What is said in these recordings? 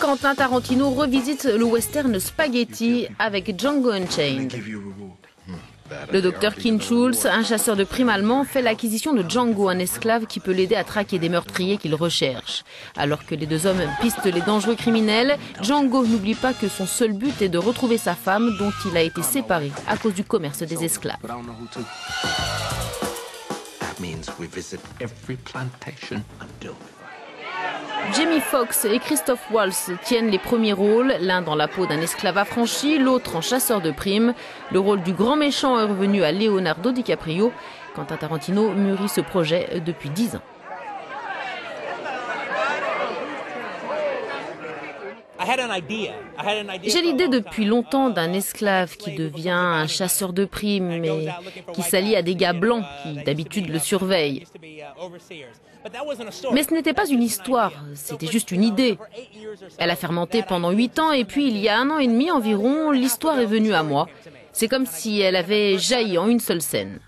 Quentin Tarantino revisite le western Spaghetti avec Django Unchained. Le docteur Ken Schulz, un chasseur de primes allemand, fait l'acquisition de Django, un esclave qui peut l'aider à traquer des meurtriers qu'il recherche. Alors que les deux hommes pistent les dangereux criminels, Django n'oublie pas que son seul but est de retrouver sa femme dont il a été séparé à cause du commerce des esclaves. Jamie Foxx et Christoph Waltz tiennent les premiers rôles, l'un dans la peau d'un esclave affranchi, l'autre en chasseur de primes. Le rôle du grand méchant est revenu à Leonardo DiCaprio. Quentin Tarantino mûrit ce projet depuis 10 ans. J'ai l'idée depuis longtemps d'un esclave qui devient un chasseur de primes, mais qui s'allie à des gars blancs qui d'habitude le surveillent. Mais ce n'était pas une histoire, c'était juste une idée. Elle a fermenté pendant 8 ans et puis il y a 1 an et demi environ, l'histoire est venue à moi. C'est comme si elle avait jailli en une seule scène.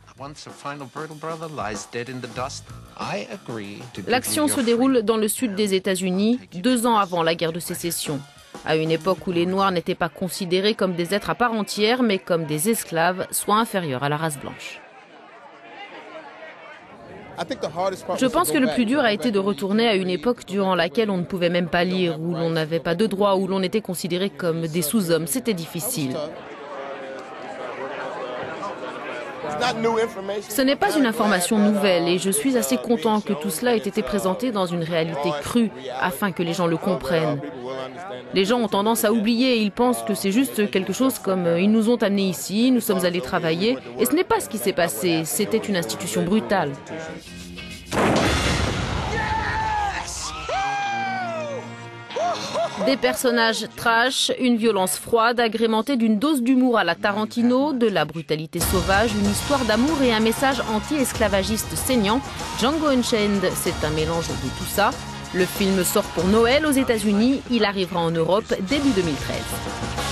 L'action se déroule dans le sud des États-Unis, 2 ans avant la guerre de sécession, à une époque où les Noirs n'étaient pas considérés comme des êtres à part entière, mais comme des esclaves, soit inférieurs à la race blanche. Je pense que le plus dur a été de retourner à une époque durant laquelle on ne pouvait même pas lire, où l'on n'avait pas de droits, où l'on était considéré comme des sous-hommes. C'était difficile. Ce n'est pas une information nouvelle et je suis assez content que tout cela ait été présenté dans une réalité crue afin que les gens le comprennent. Les gens ont tendance à oublier et ils pensent que c'est juste quelque chose comme « ils nous ont amenés ici, nous sommes allés travailler » et ce n'est pas ce qui s'est passé, c'était une institution brutale. Des personnages trash, une violence froide agrémentée d'une dose d'humour à la Tarantino, de la brutalité sauvage, une histoire d'amour et un message anti-esclavagiste saignant. Django Unchained, c'est un mélange de tout ça. Le film sort pour Noël aux États-Unis, il arrivera en Europe début 2013.